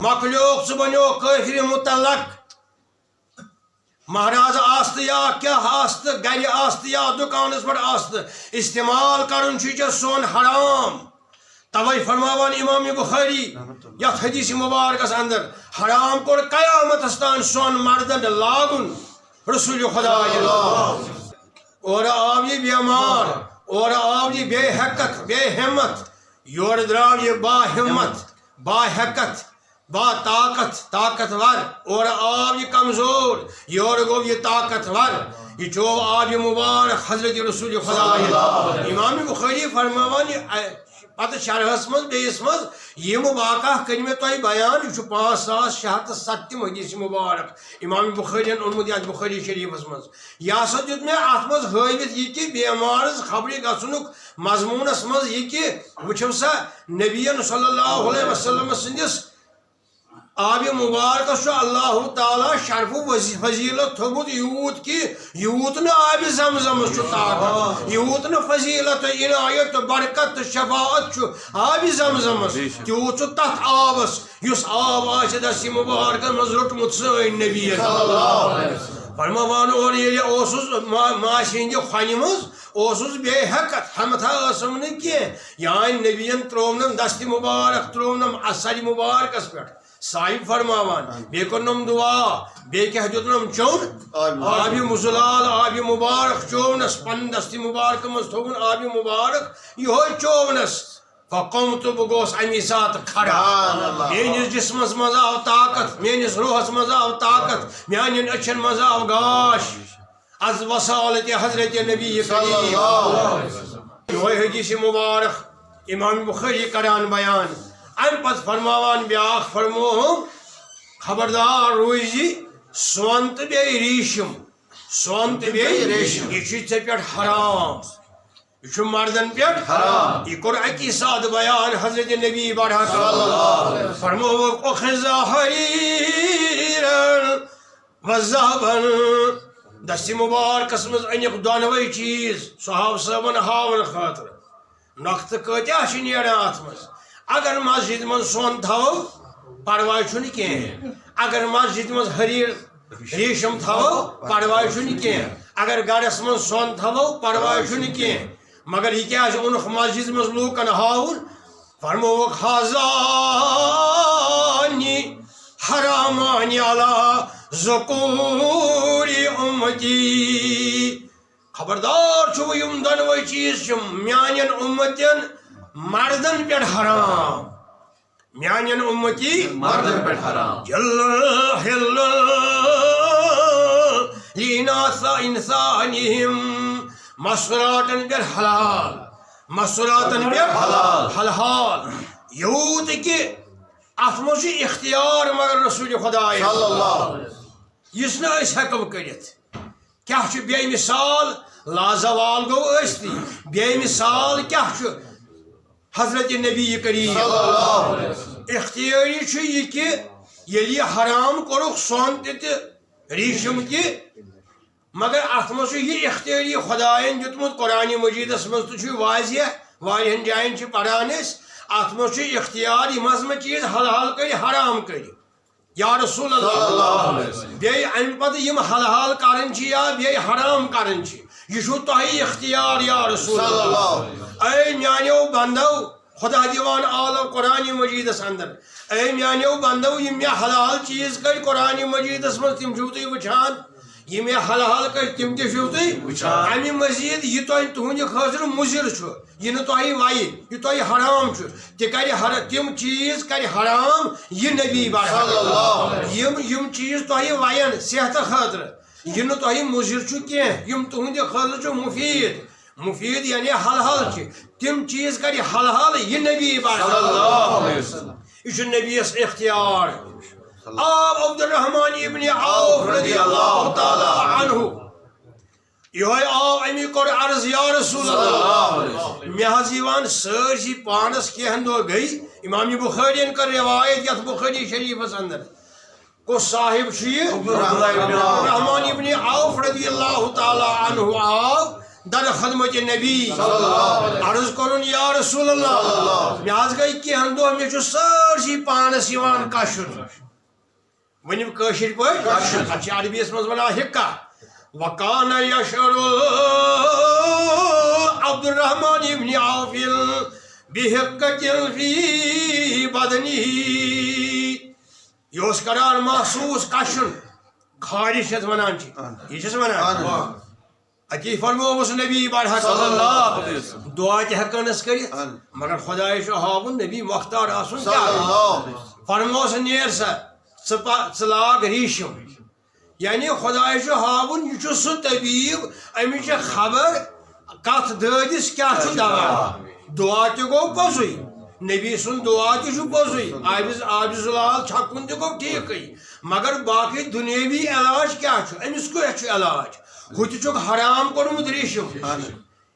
مکلیوک ژٕ بنیو کٲفرِ متعلق مہراز آست یا کیا آست گھر آست یا دکانس پہ آست استعمال کرن چھ سون حرام توے فرماوان امام بخاری یتھ حدیث مبارکس اندر حرام کور قیامت تان سون مردن لاگن رسول خدا اور آو یہ بیمار اور آو یہ بے حقت بے ہمت یور دراو یہ با ہمت با حقت با طاقتور اور آب یہ کمزور یور گو یہ طاقتور یہ چو آب یہ مبارک حضرت رسول خدا امام بخاری فرماوان پتہ شرحس مز بیس مز یہ واقعہ کر میں تہ بیان یہ 5607 حدیث مبارک امام بخاری اونمت یتھ بخاری شریفس مز یہ ہسا دیت میں ات مز ہاوت یہ کہ بیمار خبر گھنک مضمونس مز یہ کہ وچھو سا نبیین صلی اللہ علیہ وسلم سندس آب مبارکس اللہ تعالیٰ شرف و فضیلت تھومت یوت کہ یوت نا آب زمزم طاقت یوت نا فضیلت عنایت برکت شفاعت آب زمزم تیوت تت آبس اس آب آس دس مبارک مز روٹمت سن نبی فرماوان اور یہ ماش ہند خنہ مز بے حقت ہمتھا ٲسم نہٕ کینٛہہ یان نبیین تروونم دست مبارک تروونم اثر مبارکس پہ صاحب فرماوان بے کرنم دعا بے کیا دیتنم چون آبی مزلال آبی مبارک چونس پن دستی مبارک مز تھون آبی مبارک یہ چونس فقمت بگوس امی سات کھڑا میانس جسمس مز آو طاقت میانس روحس مز آو طاقت میانن اچھن مز آو گاش از وسالت حضرت نبی کریم یہ حدیث مبارک امام بخاری کران بیان ام پت فرماوان بیاخ فرموہم خبردار روزی سون تو بے ریشم سون تو بے ریشم یہ ژے پہ حرام یہ مردن پہ حرام یہ کور اکی ساتھ بیان حضرت نبی برحق فرمو اخذ حریرا وذهبا دست مبارکس مز انک دونوے چیز صحاب صاحبن ہاون خاطر نقط کتیا نیران ات مز اگر مسجد من سون تھو پرواہ چھن کہیں اگر مسجد من حریر ریشم تھو پرواہ چھن کہیں اگر گھرس من سون تھو پرواہ چھن کہیں مگر یہ کیا اونک مسجد من لوکن ہاون فرموک خازانی حرامانی علی ذکور امتی خبردار چھو یم دونوے چیز میانین امتین مردن پہ حرام میانین امتی مردن پہ حرام حل لیناس انسانہم مسراتن پہ حلال مسراتن پہ حلال یوت کہ ات مجھ اختیار مگر رسول خدا صلی اللہ علیہ وسلم اس نا اس حکم کرت کیا بے مثال لازوال گو استی بے مثال کیا حضرت نبی کریم اختیاری یہ کہ یلی حرام کورک سون تہ ریشم تہ مگر ات مز یہ اختیاری خدائن دیتمت قرآن مجیدس مز تو واضح واریہن جائن پران ات مز اختیار یم چیز حلال کر حرام کر یا رسول اللہ بی ام پتہ یم حلال کرن یا بی حرام کرن یہ تہ اختیار یا رسول اللہ اے میانو بندو خدا دیوان عالم قرآن مجیدس اندر اے میانو بندو یم میں حلال چیز کر قرآن مجیدس مز تم چھو تھی وچھان یہ میں حلال کر تم تہ چھو تھی وچھان امی مزید یہ تہند خاطر مضر یہ نہ تہ وی یہ تہ حرام تم چیز کر حرام یہ نبی برحق یم چیز تہ وین صحت خاطر یہ نہ تہ مضر کی یم تہند خاطر مفید مفید یعنی حلال تم چیز کر حلال یہ نبی برحق یہ نبی اختیار آب عبد الرحمن ابن عوف رضی اللہ تعالی عنہ یہ آو امی کور عرض یا رسول اللہ میازیوان سرسی پانس کہن دو گئی امام بخاری کر روایت یت بخاری شریف اندر کو صاحب عبد الرحمن ابن عوف رضی اللہ تعالی عنہ آو در خدمت نبی عرض کرن یا رسول اللہ مے حظ گئی کینٛہن دۄہ مے چھُ سٲرسٕے پانس یِوان کشُن ؤنِو کٲشِر پٲٹھۍ اتھ چھِ عربیَس منٛز ونان ہِکا وکان یشعر عبد الرحمن ابن عوف بحقۃ فی بدنہ یہ اوس کران محسوس کشُن خارش یتھ ونان چھِ یہِ چھِس ونان اتی فرموس نبی برحق دعا تہ ہیکانس کرت مگر خدائے چھُ ہاوُن نبی مختار آسُن کیٛاہ فرموس نیر سا ژٕ لاگ ریٖشم یعنی خدائے چھُ ہاوُن یہِ چھُ سُہ طبیٖب أمِس چھِ خبر کتھ دٲدِس کیٛاہ چھُ دوا دعا تہِ گوٚو پوٚزُے نبی سُنٛد دعا تہِ چھُ پوٚزُے آبِ زلال چھکُن تہِ گوٚو ٹھیٖکٕے مگر باقٕے دُنیٲوی علاج کیٛاہ چھُ أمِس کیٛاہ چھُ علاج ہُہ تہِ چھُکھ حرام کوٚرمُت ریٖشم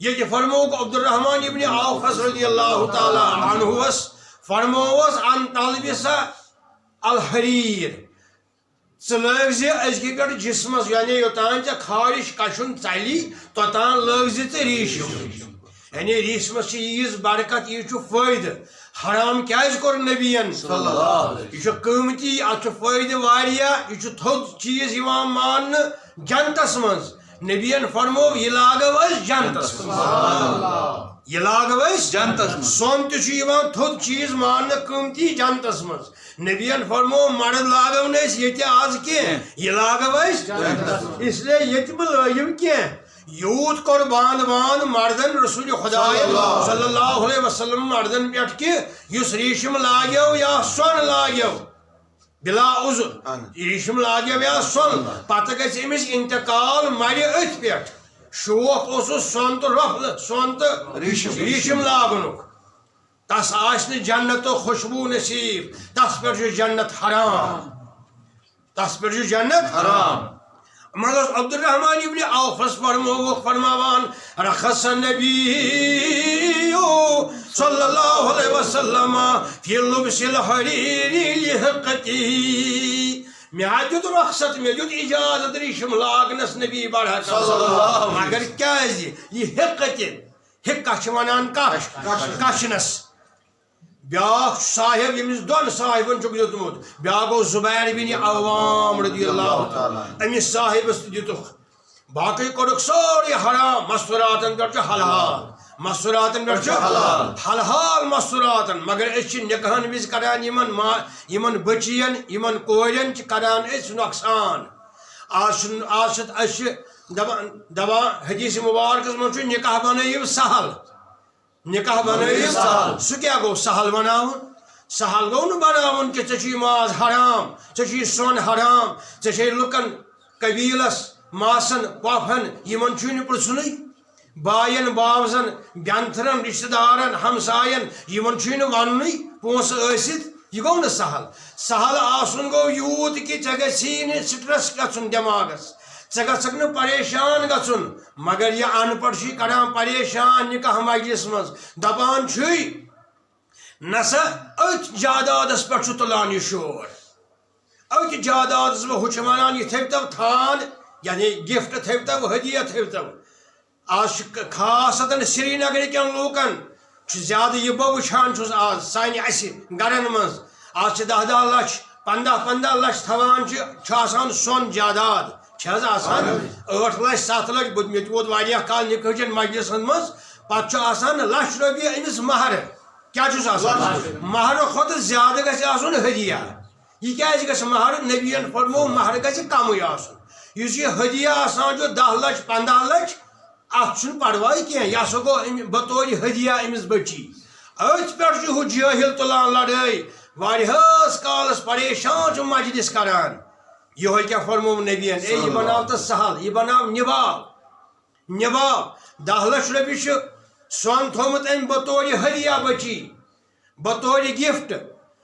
ییٚتہِ فرمووُکھ عبد الرحمن ابن عوفس رضی اللہ تعالیٰ عنہُوس فرمووس ان تلبسا الحریر ژٕ لٲگۍ زِ أزکہِ پٮ۪ٹھ جسمس یعنی یوٚتانۍ ژےٚ خارش کشُن ژلی توٚتانۍ لٲگۍ زِ ژٕ ریٖشم یعنی ریٖشمس چھِ ییٖژ برکت یہِ چھُ فٲیدٕ حرام کیٛازِ کوٚر نبیَن یہِ چھُ قۭمتی اتھ چھُ فٲیدٕ واریاہ یہِ چھُ تھوٚد چیٖز یِوان ماننہٕ جنتس منٛز نبیَن فرموو یہِ لاگو أسۍ جنتس منٛز یہِ لاگو أسۍ جنتس منٛز سۄن تہِ چھُ یِوان تھوٚد چیٖز ماننہٕ قۭمتی جنتس منٛز نبیَن فرموو مرد لاگو نہٕ أسۍ ییٚتہِ آز کینٛہہ یہِ لاگو أسۍ اسلیے ییٚتہِ مہٕ لٲگِو کینٛہہ یوٗت کوٚر باند باند مردن رسول خدایَن صلی اللہ علیہ وسلم مردن پٮ۪ٹھ کہِ یُس ریٖشم لاگیو یا سۄن لاگیو بلا عذر ریٖشم لاگیو یا سۄن پتہٕ گژھِ أمِس انتقال مرِ أتھۍ پٮ۪ٹھ شوق اوسُس سۄن تہٕ رۄپھ سۄن تہٕ ریٖشم لاگنُک تس آسہِ نہٕ جنتُک خوشبوٗ نصیٖب تس پٮ۪ٹھ چھُ جنت حرام تس پٮ۪ٹھ چھُ جنت حرام مگر عبد الرحمن ابن عوفس فرمووُکھ فرماوان رخص النبی صلی اللہ علیہ وسلم فی لبس الحریر لحقتی مے دیُت رخصت مے دیُت اجازت ریٖشم لاگنس نبی برحق مگر کیازِ یہِ حقتہِ حقہ چھِ ونان کشنس بیاکھ صاحب ییٚمِس دۄن صاحبن چھُکھ دیُتمُت بیاکھ گوٚو زُبیر بن عوام رضی اللہ تعالیٰ أمِس صاحبس تہِ دِتُکھ باقٕے کوٚرُکھ سورُے حرام مستوٗراتن پٮ۪ٹھ چھُ حلحال مستوٗراتن پٮ۪ٹھ چھُ حلحال مستوٗراتن مگر أسۍ چھِ نِکاحن وِزِ کران یِمن بٔچین یِمن کورٮ۪ن چھِ کران أسۍ نۄقصان آز چھِ أسۍ چھِ دپان حدیث مبارکس منٛز چھُ نِکاح بنٲیِو سہل نِکاح بنٲیِو سُہ کیٛاہ گوٚو سہل بناوُن سہل گوٚو نہٕ بناوُن کہِ ژےٚ چھُے ماز حرام ژےٚ چھُے سۄن حرام ژےٚ چھے لُکن قبیٖلس ماسن پۄپھن یِمن چھُے نہٕ پرژھنُے باین باوزن بینتھرن رشتہٕ دارن ہمساین یِمن چھُے نہٕ وننُے پونٛسہٕ ٲسِتھ یہِ گوٚو نہٕ سہل سہل آسُن گوٚو یوٗت کہِ ژےٚ گژھی نہٕ سٹرس گژھُن دٮ۪ماغس ژےٚ گژھکھ نہٕ پریشان گژھُن مگر یہِ ان پڑھ چھُے کران پریشان نِکاح مجلس منٛز دپان چھُے نسا أتھۍ جادادس پٮ۪ٹھ چھُ تُلان یہِ شور أتھۍ جادادس منٛز ہُہ چھُ ونان یہِ تھٲوتو تھان یعنی گفٹ تھٲوتو ہدیہ تھٲوتو آز چھُ خاص سری نگرٕکٮ۪ن لوٗکن چھُ زیادٕ یہِ بہٕ وٕچھان چھُس آز سانہِ اَسہِ گرن منٛز آز چھِ 10-10 لچھ 15-15 لچھ تھاوان چھُ آسان سۄن جاداد چھِ حظ آسان 8 لچھ 7 لچھ مےٚ تہِ ووت واریاہ کال نِکاحچن مجلسن منٛز پتہٕ چھُ آسان لچھ رۄپیہِ أمِس مہرٕ کیٛاہ چھُس آسان مہرٕ کھۄتہٕ زیادٕ گژھِ آسُن ہدیہ یہِ کیٛازِ گژھِ مہرٕ نبیَن فرموو مہرٕ گژھِ کمٕے آسُن یُس یہِ ہدیہ آسان چھُ 10 لچھ 15 لچھ اتھ چھُنہٕ پرواے کینٛہہ یہِ ہسا گوٚو بطور ہدیہ أمِس بٔچی أتھۍ پٮ۪ٹھ چھُ ہُہ جٲہل تُلان لڑٲے واریاہس کالس پریشان چھُ مجلس کران یِہوے کیٛاہ فرموو نبیَن اے یہِ بناو تہٕ سہل یہِ بناو نِباو 10 لچھ رۄپیہِ چھُ سۄن تھوٚومُت أمۍ بطور ہدیہ بٔچی بطور گفٹ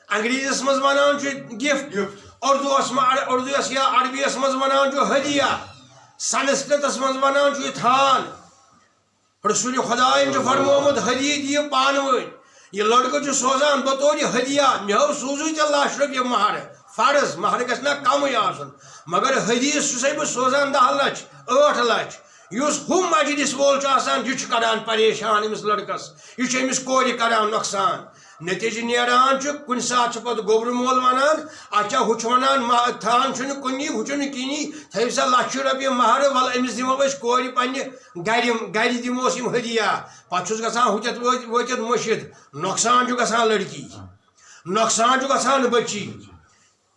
انگریزیس منٛز ونان چھُ گفٹ اردوٗہس یا عربیس منٛز ونان چھُ ہدیہ سنسکرتس منٛز ونان چھُ یہِ تھان رسول خدایَن چھُ فرمومُت ہدیہ دِیِو پانہٕ ؤنۍ یہِ لڑکہٕ چھُ سوزان بطور ہدیہ مےٚ ہو سوٗزٕے ژےٚ 1,00,000 رۄپیہِ مہرٕ فرض مہرٕ گژھِ نہ کمٕے آسُن مگر حدیث چھُسے بہٕ سوزان 10 لچھ 8 لچھ یُس ہُہ مجلس وول چھُ آسان یہِ چھُ کڑان پریشان أمِس لڑکس یہِ چھُ أمِس کورِ کڑان نۄقصان نتیجہ نیران چھُ کُنہِ ساتہٕ چھُ پتہٕ گوبرٕ مول ونان اچھا ہُہ چھُ ونان تھان چھُنہٕ کُنی ہُہ چھُنہٕ کِہیٖنۍ تھٲیِو سا لچھِ رۄپیہِ مہرٕ وَلہٕ أمِس دِمو أسۍ کورِ پننہِ گرِ دِموس یِم ہدیہ پتہٕ چھُس گژھان ہُتٮ۪تھ وٲتِتھ مٔشِد نۄقصان چھُ گژھان لڑکی نۄقصان چھُ گژھان بچی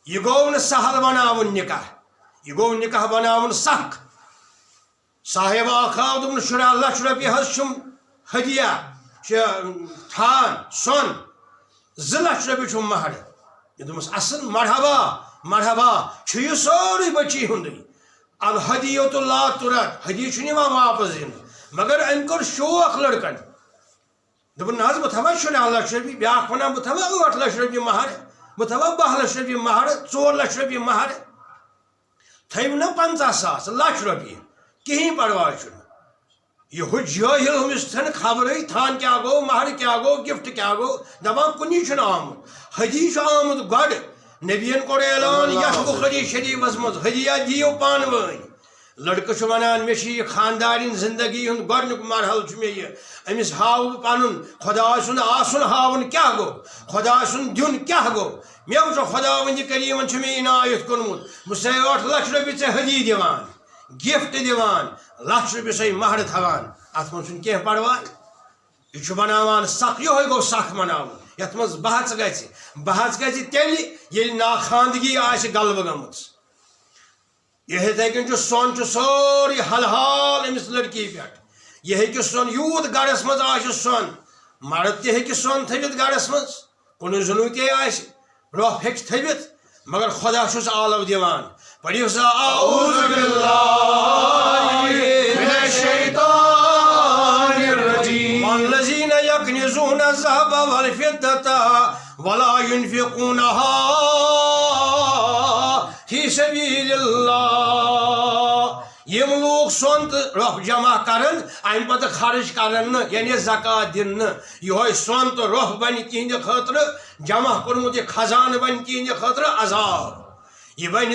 یہِ گوٚو نہٕ سہل بناوُن نکاح یہِ گوٚو نکاح بناوُن سخ صاحب اکھ آو دوٚپُن 10 لچھ رۄپیہِ حظ چھُم ہدیہ تھان سۄن 2 لچھ رۄپیہِ چھُم مہر مےٚ دوٚپمَس اصل مرحبا مرحبا چھُ یہِ سورُے بچی ہُنٛدُے الہدیۃ لا تُرد ہدیہ چھُنہٕ یِوان واپس دِنہٕ مگر أمۍ کوٚر شوق لڑکن دوٚپُن نہ حظ بہٕ تھاوَے 10 لچھ رۄپیہِ بیٛاکھ وَنان بہٕ تھاوَے 8 لچھ رۄپیہِ مہر بہٕ تھاوَے 12 لچھ رۄپیہِ مہر 4 لچھ رۄپیہِ مہر تھٲیِو نا 50,000 لچھ رۄپیہِ کِہیٖنۍ پرواے چھُنہٕ یہ جٲہِل ہُمِس چھنہٕ خبرٕے تھان کیٛاہ گوٚو مہر کیٛاہ گوٚو گفٹ کیٛاہ گوٚو دپان کُنی چھُنہٕ آمُت ہدیہ چھُ آمُت گۄڈٕ نبیَن کوٚر اعلان یتھ بخاری شریفس منٛز ہدیہ دِیِو پانہٕ ؤنۍ لڑکہٕ چھُ ونان مےٚ چھُ یہِ خاندارِن زندگی ہُنٛد گۄڈنیُک مرحلہٕ چھُ مےٚ یہِ أمِس ہاوٕ بہٕ پنُن خۄداے سُنٛد آسُن ہاوُن کیٛاہ گوٚو خۄداے سُنٛد دیُن کیٛاہ گوٚو مےٚ وٕچھو خۄداوندِ کریٖمن چھُ مےٚ عنایت کوٚرمُت بہٕ چھُسے 8 لچھ رۄپیہِ ژےٚ ہدیہ دِوان گفٹ دِوان 1 لچھ رۄپیہِ چھُسے مہر تھاوان اتھ منٛز چھُنہٕ کینٛہہ پرواے یہِ چھُ بناوان سخ یِہوے گوٚو سخ بناوُن یتھ منٛز بحث گژھِ تیٚلہِ ییٚلہِ ناخاندگی آسہِ غلبہٕ گٔمٕژ یِتھے کٔنۍ چھُ سۄن چھُ سورُے حلحال أمِس لڑکی پٮ۪ٹھ یہِ ہیٚکہِ سۄن یوٗت گرس منٛز آسہِ سۄن مرد تہِ ہیٚکہِ سۄن تھٲوِتھ گرس منٛز کُنُے زوٚنُے تے آسہِ رۄپھ ہیٚکہِ تھٲوِتھ مگر خۄدا چھُس عالو دِوان پٔرِو سا اعوذ باللہ من الشیطان الرجیم والذین یکنزون الذهب والفضة ولا ينفقونها فی سبیل اللہ یم لوگ سون تو رۄپھ جمع کرن امہ پتہ خرچ کرن یعنی زکات دن یہ سون تو رۄپھ بن تہند خاطر جمع کورمت یہ خزانہ بن تہند خاطر عذاب یہ بن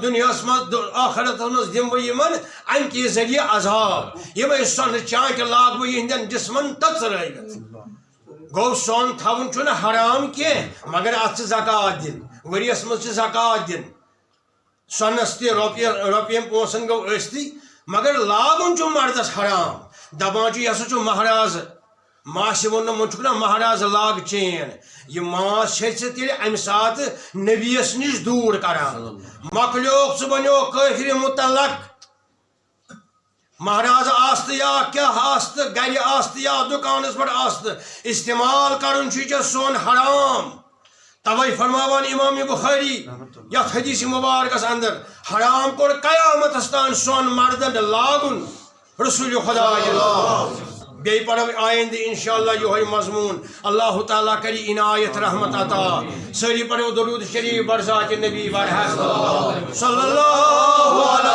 دنیاس مز آخرت مز دم بہ یمن ام کہ ذریعہ عذاب یہ سون چانک لاگ بہ یہندین جسمن تژرٲوِتھ گو سون تھاون چھُنہٕ حرام کینٛہہ مگر اتھ چھِ زکات دِن ؤریس منٛز چھِ زکات دِن سۄنس تہِ رۄپین پونسن گوٚو ٲستی مگر لاگُن چھُ مردس حرام دپان چھُ یہِ ہسا چھُ مہراز ماسہِ ووٚن نہٕ وۄنۍ چھُکھ نا مہراز لاگ چین یہِ ماس چھے ژےٚ تیٚلہِ امہِ ساتہٕ نبیَس نِش دوٗر کران مۄکلیوکھ ژٕ بنیوکھ کٲفرِ مُتعلق مہراز آستہٕ یا کیٛاہ آستہٕ گرِ آستہٕ یا دُکانس پٮ۪ٹھ آستہٕ استعمال کرُن چھُے ژےٚ سون حرام توے فرماوان امام بخاری یتھ حدیث مبارکس اندر حرام کوٚر قیامتس تان سون مردن لاگُن رسول خدا بیٚیہِ پرو آیندٕ انشاءاللہ یہوے مضمون اللہ تعالیٰ کری عنایت رحمت عطا سٲری پرو درود شریف برذات نبی برحق صلی اللہ علیہ